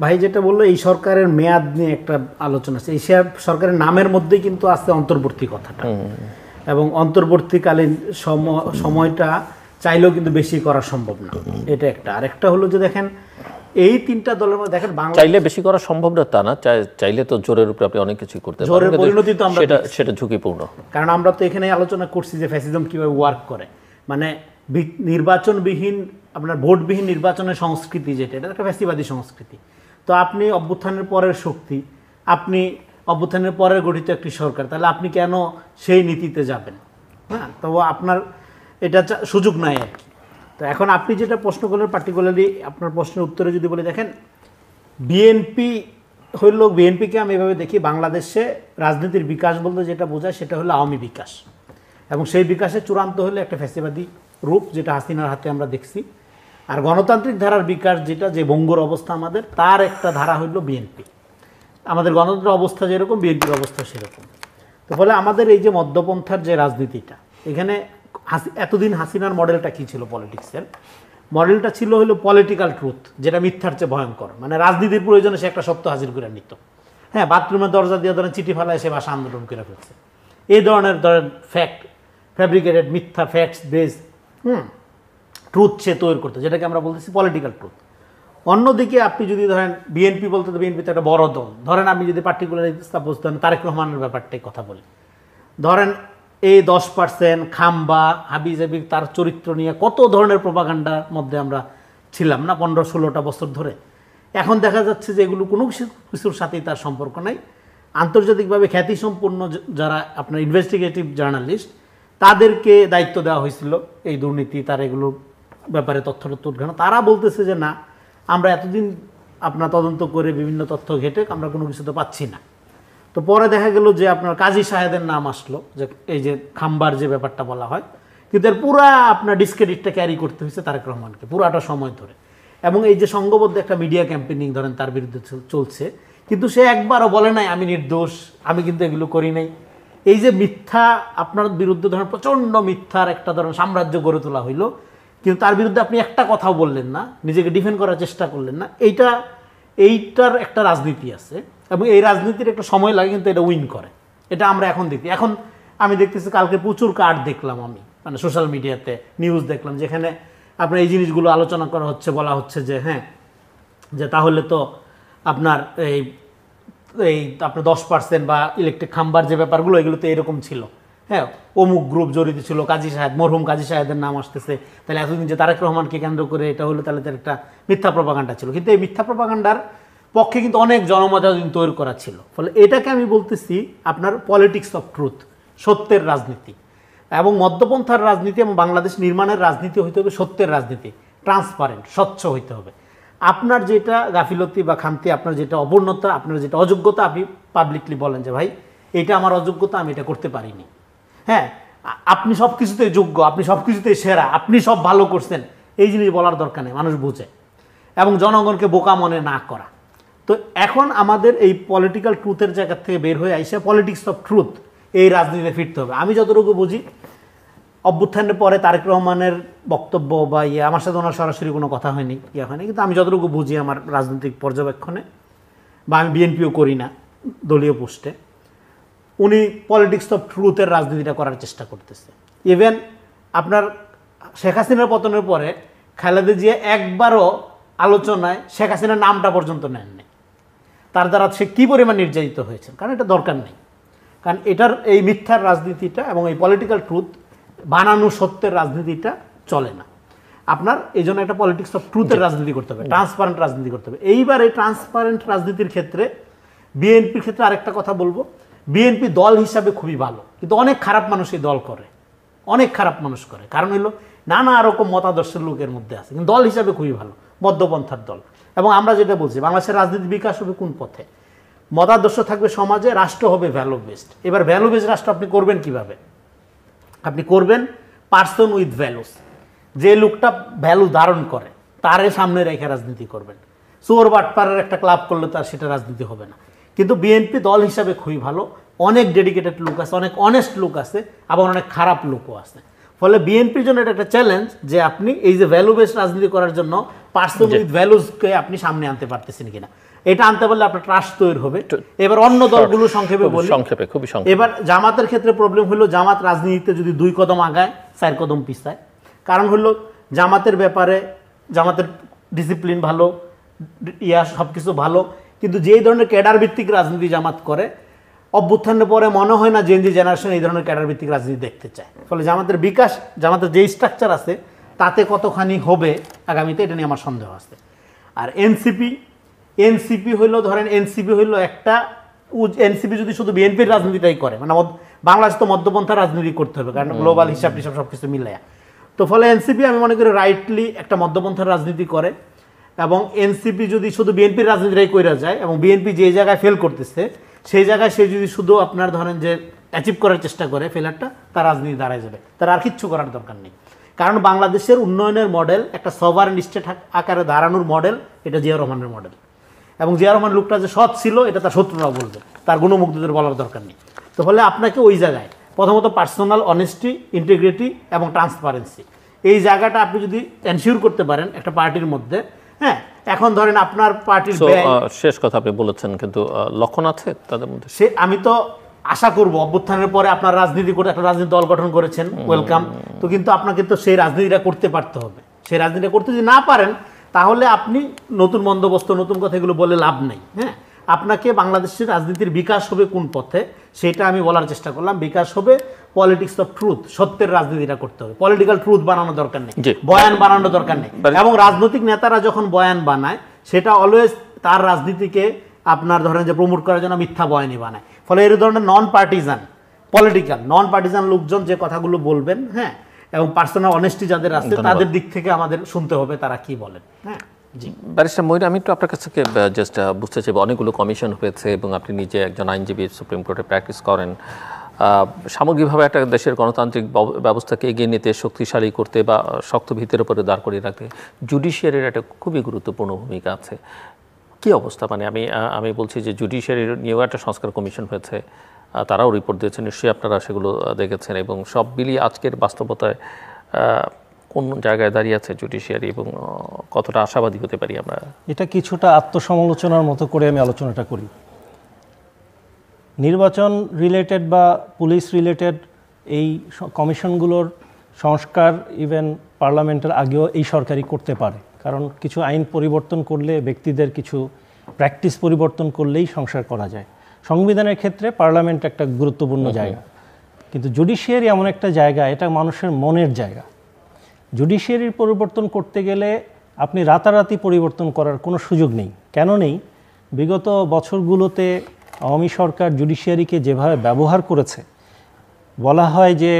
ভাই যেটা বললো এই সরকারের মেয়াদ নিয়ে একটা আলোচনা আছে, এই সরকারের নামের মধ্যেই কিন্তু আছে অন্তর্বর্তী কথাটা, এবং অন্তর্বর্তীকালীন সময়টা চাইলেও কিন্তু বেশি করা সম্ভব না, এটা একটা। আরেকটা হলো যে দেখেন এই তিনটা দলের মধ্যে দেখেন বাংলা চাইলে বেশি করা সম্ভব না তা না, চাইলে তো জোরের উপরে আপনি অনেক কিছু করতে পারেন, জোরের পরিণতি তো আমরা সেটা ঝুঁকিপূর্ণ। কারণ আমরা তো এখানে আলোচনা করছি যে ফ্যাসিজম কিভাবে ওয়ার্ক করে, মানে নির্বাচনবিহীন আপনার ভোটবিহীন নির্বাচনের সংস্কৃতি যেটা, এটা একটা ফ্যাসিবাদী সংস্কৃতি। তো আপনি অভ্যুত্থানের পরের শক্তি, আপনি অভ্যুত্থানের পরের গঠিত একটি সরকার, তাহলে আপনি কেন সেই নীতিতে যাবেন? হ্যাঁ, তো আপনার এটা সুযোগ নাই আর কি। তো এখন আপনি যেটা প্রশ্ন করলেন পার্টিকুলারলি আপনার প্রশ্নের উত্তরে যদি বলে দেখেন, বিএনপি হইল, বিএনপিকে আমি এভাবে দেখি, বাংলাদেশে রাজনীতির বিকাশ বলতে যেটা বোঝায় সেটা হলো আওয়ামী বিকাশ, এবং সেই বিকাশে চূড়ান্ত হলো একটা ফ্যাসিবাদী রূপ যেটা হাসিনার হাতে আমরা দেখছি। আর গণতান্ত্রিক ধারার বিকাশ যেটা, যে বঙ্গর অবস্থা আমাদের, তার একটা ধারা হইল বিএনপি। আমাদের গণতন্ত্রের অবস্থা যেরকম, বিএনপির অবস্থা সেরকম। তো ফলে আমাদের এই যে মধ্যপন্থার যে রাজনীতিটা, এখানে এতদিন হাসিনার মডেলটা কী ছিল? পলিটিক্সের মডেলটা ছিল হলো পলিটিক্যাল ট্রুথ, যেটা মিথ্যার চেয়ে ভয়ঙ্কর, মানে রাজনীতির প্রয়োজনে সে একটা সত্য হাজির করে নিত। হ্যাঁ, বাথরুমের দরজা দিয়ে ধরেন চিঠি ফেলায় সে ভাষা আন্দোলন করে ফেলছে, এই ধরনের ধরেন ফ্যাব্রিকেটেড মিথ্যা ফ্যাক্টস বেস ট্রুথ সে তৈরি করতো, যেটাকে আমরা বলতেছি পলিটিক্যাল ট্রুথ। অন্যদিকে আপনি যদি ধরেন বিএনপি বলতে, তো বিএনপি তো একটা বড় দল, ধরেন আমি যদি পার্টিকুলারলি সাপোজ ধরেন তারেক রহমানের ব্যাপারটাই কথা বলি, ধরেন এই 10% খাম্বা হাবিজাবি তার চরিত্র নিয়ে কত ধরনের প্রোপাগান্ডার মধ্যে আমরা ছিলাম না 15-16টা বছর ধরে। এখন দেখা যাচ্ছে যে এগুলো কোনো কিছুর সাথেই তার সম্পর্ক নাই। আন্তর্জাতিকভাবে খ্যাতিসম্পন্ন যারা আপনার ইনভেস্টিগেটিভ জার্নালিস্ট, তাদেরকে দায়িত্ব দেওয়া হয়েছিল এই দুর্নীতি তার এগুলো ব্যাপারে তথ্য উদ্ঘাটন, তারা বলতেছে যে না, আমরা এতদিন আপনার তদন্ত করে বিভিন্ন তথ্য ঘেটে আমরা কোনো কিছু তো পাচ্ছি না। তো পরে দেখা গেল যে আপনার কাজী সাহেদের নাম আসলো, যে এই যে খাম্বার যে ব্যাপারটা বলা হয়, কিন্তু এর পুরা আপনার ডিসক্রেডিটটা ক্যারি করতে হয়েছে তারেক রহমানকে পুরাটা সময় ধরে। এবং এই যে সংঘবদ্ধ একটা মিডিয়া ক্যাম্পেইনিং ধরেন তার বিরুদ্ধে চলছে, কিন্তু সে একবারও বলে নাই আমি নির্দোষ, আমি কিন্তু এগুলো করি নাই। এই যে মিথ্যা আপনার বিরুদ্ধে ধরেন প্রচণ্ড মিথ্যার একটা ধরেন সাম্রাজ্য গড়ে তোলা হইলো, কিন্তু তার বিরুদ্ধে আপনি একটা কথাও বললেন না, নিজেকে ডিফেন্ড করার চেষ্টা করলেন না। এইটার একটা রাজনীতি আছে, এবং এই রাজনীতির একটা সময় লাগে, কিন্তু এটা উইন করে। এটা আমরা এখন দেখি। এখন আমি দেখতেছি কালকে প্রচুর কার্ড দেখলাম আমি, মানে সোশ্যাল মিডিয়াতে নিউজ দেখলাম, যেখানে আপনার এই জিনিসগুলো আলোচনা করা হচ্ছে, বলা হচ্ছে যে হ্যাঁ, যে তাহলে তো আপনার এই আপনার 10% বা ইলেকট্রিক খাম্বার যে ব্যাপারগুলো, এগুলো তো এরকম ছিল, হ্যাঁ, অমুক গ্রুপ জড়িত ছিল, কাজী সাহেব, মরহুম কাজী সাহেবের নাম আসতেছে, তাহলে এতদিন যে তারেক রহমানকে কেন্দ্র করে এটা হলো, তাহলে তার একটা মিথ্যা প্রপাগান্ডা ছিল। কিন্তু এই মিথ্যা প্রপাগান্ডার পক্ষে কিন্তু অনেক জনমত তৈরি করা ছিল। ফলে এটাকে আমি বলতেছি আপনার পলিটিক্স অফ ট্রুথ, সত্যের রাজনীতি। এবং মধ্যপন্থার রাজনীতি এবং বাংলাদেশ নির্মাণের রাজনীতি হইতে হবে সত্যের রাজনীতি, ট্রান্সপারেন্ট, স্বচ্ছ হইতে হবে। আপনার যেটা গাফিলতি বা খামতি, আপনার যেটা অপূর্ণতা, আপনার যেটা অযোগ্যতা, আপনি পাবলিকলি বলেন যে ভাই এটা আমার অযোগ্যতা, আমি এটা করতে পারিনি। হ্যাঁ, আপনি সব কিছুতেই যোগ্য, আপনি সব কিছুতেই সেরা, আপনি সব ভালো করছেন, এই জিনিস বলার দরকার নেই, মানুষ বুঝে। এবং জনগণকে বোকা মনে না করা। তো এখন আমাদের এই পলিটিক্যাল ট্রুথের জায়গা থেকে বের হয়ে আইসে পলিটিক্স অফ ট্রুথ, এই রাজনীতিতে ফিরতে হবে। আমি যতটুকু বুঝি, অভ্যুত্থানের পরে তারেক রহমানের বক্তব্য বা আমার সাথে ওনার সরাসরি কোনো কথা হয়নি, হয়নি, কিন্তু আমি যতটুকু বুঝি আমার রাজনৈতিক পর্যবেক্ষণে, বা আমি বিএনপিও করি না দলীয় পোস্টে, উনি পলিটিক্স অফ ট্রুথের রাজনীতিটা করার চেষ্টা করতেছে। ইভেন আপনার শেখ হাসিনার পতনের পরে খালেদা জিয়া একবারও আলোচনায় শেখ হাসিনার নামটা পর্যন্ত নেননি, তার দ্বারা সে কী পরিমাণ নির্যাতিত হয়েছে, কারণ এটা দরকার নেই। কারণ এটার এই মিথ্যার রাজনীতিটা এবং এই পলিটিক্যাল ট্রুথ বানানো সত্যের রাজনীতিটা চলে না। আপনার এই জন্য একটা পলিটিক্স অফ ট্রুথের রাজনীতি করতে হবে, ট্রান্সপারেন্ট রাজনীতি করতে হবে। এইবার এই ট্রান্সপারেন্ট রাজনীতির ক্ষেত্রে বিএনপির ক্ষেত্রে আরেকটা কথা বলবো, বিএনপি দল হিসাবে খুবই ভালো, কিন্তু অনেক খারাপ মানুষ এই দল করে, অনেক খারাপ মানুষ করে। কারণ হলো নানা রকম মতাদর্শের লোকের মধ্যে আছে, কিন্তু দল হিসাবে খুবই ভালো, মধ্যপন্থার দল। এবং আমরা যেটা বলছি, বাংলাদেশের রাজনীতি বিকাশ হবে কোন পথে? মতাদর্শ থাকবে সমাজে, রাষ্ট্র হবে ভ্যালু বেসড। এবার ভ্যালু বেসড রাষ্ট্র আপনি করবেন কিভাবে? আপনি করবেন পার্সন উইথ ভ্যালুস, যে লোকটা ভ্যালু ধারণ করে তারে সামনে রেখে রাজনীতি করবেন। চোর বাটপাড়ের একটা ক্লাব করলে তার সেটা রাজনীতি হবে না। কিন্তু বিএনপি দল হিসাবে খুবই ভালো, অনেক ডেডিকেটেড লোক আছে, অনেক অনেস্ট লোক আছে, আবার অনেক খারাপ লোকও আছে। ফলে বিএনপির জন্য এটা একটা চ্যালেঞ্জ যে আপনি এই যে ভ্যালু বেসড রাজনীতি করার জন্য পার্সন উইথ ভ্যালুজকে আপনি সামনে আনতে পারতেছেন কিনা, এটা আনতে পারলে আপনার ট্রাস্ট তৈরি হবে। এবার অন্য দলগুলো সংক্ষেপে বলি, খুবই সংক্ষেপে। এবার জামাতের ক্ষেত্রে প্রবলেম হলো জামাত রাজনীতিতে যদি 2 কদম আগায় 4 কদম পিছায়। কারণ হলো জামাতের ব্যাপারে জামাতের ডিসিপ্লিন ভালো, সব কিছু ভালো, কিন্তু যেই ধরনের ক্যাডার ভিত্তিক রাজনীতি জামাত করে, অভ্যুত্থানের পরে মনে হয় না জেনজি জেনারেশন এই ধরনের ক্যাডার ভিত্তিক রাজনীতি দেখতে চায়। ফলে জামাতের বিকাশ, জামাতের যেই স্ট্রাকচার আছে তাতে কতখানি হবে আগামীতে, এটা নিয়ে আমার সন্দেহ আছে। আর এনসিপি হইলো, ধরেন এনসিপি হইলো একটা, এনসিপি যদি শুধু বিএনপির রাজনীতিটাই করে, মানে বাংলাদেশ তো মধ্যপন্থা রাজনীতি করতে হবে, কারণ গ্লোবাল হিসাব টিসাব সব কিছু মিলাইয়া। তো ফলে এনসিপি আমি মনে করি রাইটলি একটা মধ্যপন্থার রাজনীতি করে, এবং এনসিপি যদি শুধু বিএনপির রাজনীতিটাই কইরা যায়, এবং বিএনপি যে জায়গায় ফেল করতেছে সেই জায়গায় সে যদি শুধু আপনার ধরেন যে অ্যাচিভ করার চেষ্টা করে ফেলারটা, তার রাজনীতি দাঁড়ায় যাবে, তার আর কিচ্ছু করার দরকার নেই। কারণ বাংলাদেশের উন্নয়নের মডেল একটা সভারেন স্টেট আকারে দাঁড়ানোর মডেল, এটা জিয়া রহমানের মডেল। এবং জিয়া রহমান লোকটা যে সৎ ছিল এটা তার শত্রুরাও বলবে, তার গুণমুগ্ধদের বলার দরকার নেই। তো ফলে আপনাকে ওই জায়গায় প্রথমত পার্সোনাল অনেস্টি, ইন্টিগ্রিটি এবং ট্রান্সপারেন্সি, এই জায়গাটা আপনি যদি এনশিওর করতে পারেন একটা পার্টির মধ্যে, হ্যাঁ। এখন ধরেন আপনার পার্টির শেষ কথা আপনি বলেছেন, কিন্তু লক্ষণ আছে তাদের মধ্যে, সে আমি তো আশা করব অভ্যুত্থানের পরে আপনার রাজনীতি করে একটা রাজনীতি দল গঠন করেছেন, ওয়েলকাম। তো কিন্তু আপনাকে তো সেই রাজনীতিটা করতে পারতে হবে। সেই রাজনীতিটা করতে যদি না পারেন তাহলে আপনি নতুন বন্দোবস্ত, নতুন কথা এগুলো বলে লাভ নেই, হ্যাঁ। আপনাকে বাংলাদেশের রাজনীতির বিকাশ হবে কোন পথে সেটা আমি বলার চেষ্টা করলাম। বিকাশ হবে পলিটিক্স অফ ট্রুথ, সত্যের রাজনীতিটা করতে হবে। পলিটিক্যাল ট্রুথ বানানোর দরকার নেই, বয়ান বানানোর দরকার নেই। এবং রাজনৈতিক নেতারা যখন বয়ান বানায় সেটা অলওয়েজ তার রাজনীতিকে আপনার ধরেন যে প্রমোট করার জন্য মিথ্যা বয়ানই বানায়। ফলে এই ধরনের নন পার্টিজান লোকজন যে কথাগুলো বলবেন, হ্যাঁ, এবং পার্সোনাল অনেস্টি যাদের আছে তাদের দিক থেকে আমাদের শুনতে হবে তারা কি বলেন, হ্যাঁ। ব্যারিস্টার মহির, আমি একটু আপনার কাছ থেকে জাস্ট বুঝতে চাইব, অনেকগুলো কমিশন হয়েছে এবং আপনি নিজে একজন আইনজীবী, সুপ্রিম কোর্টে প্র্যাকটিস করেন। সামগ্রিকভাবে একটা দেশের গণতান্ত্রিক ব্যবস্থাকে এগিয়ে নিতে, শক্তিশালী করতে বা শক্ত ভিতের উপরে দাঁড় করিয়ে রাখতে জুডিশিয়ারির একটা খুবই গুরুত্বপূর্ণ ভূমিকা আছে। কি অবস্থা? মানে আমি বলছি যে জুডিশিয়ারির নিয়েও একটা সংস্কার কমিশন হয়েছে, তারাও রিপোর্ট দিয়েছেন, নিশ্চয়ই আপনারা সেগুলো দেখেছেন, এবং সব মিলিয়ে আজকের বাস্তবতায় কোন জায়গায় দাঁড়িয়ে আছে জুডিশিয়ারি এবং কতটা আশাবাদী হতে পারি আমরা? এটা কিছুটা আত্মসমালোচনার মতো করে আমি আলোচনাটা করি। নির্বাচন রিলেটেড বা পুলিশ রিলেটেড এই কমিশনগুলোর সংস্কার ইভেন পার্লামেন্টের আগেও এই সরকারই করতে পারে, কারণ কিছু আইন পরিবর্তন করলে, ব্যক্তিদের কিছু প্র্যাকটিস পরিবর্তন করলেই সংস্কার করা যায়। সংবিধানের ক্ষেত্রে পার্লামেন্ট একটা গুরুত্বপূর্ণ জায়গা, কিন্তু জুডিশিয়ারি এমন একটা জায়গা, এটা মানুষের মনের জায়গা। জুডিশিয়ারির পরিবর্তন করতে গেলে আপনি রাতারাতি পরিবর্তন করার কোনো সুযোগ নেই। কেন নেই? বিগত বছরগুলোতে আওয়ামী সরকার জুডিশিয়ারিকে যেভাবে ব্যবহার করেছে, বলা হয় যে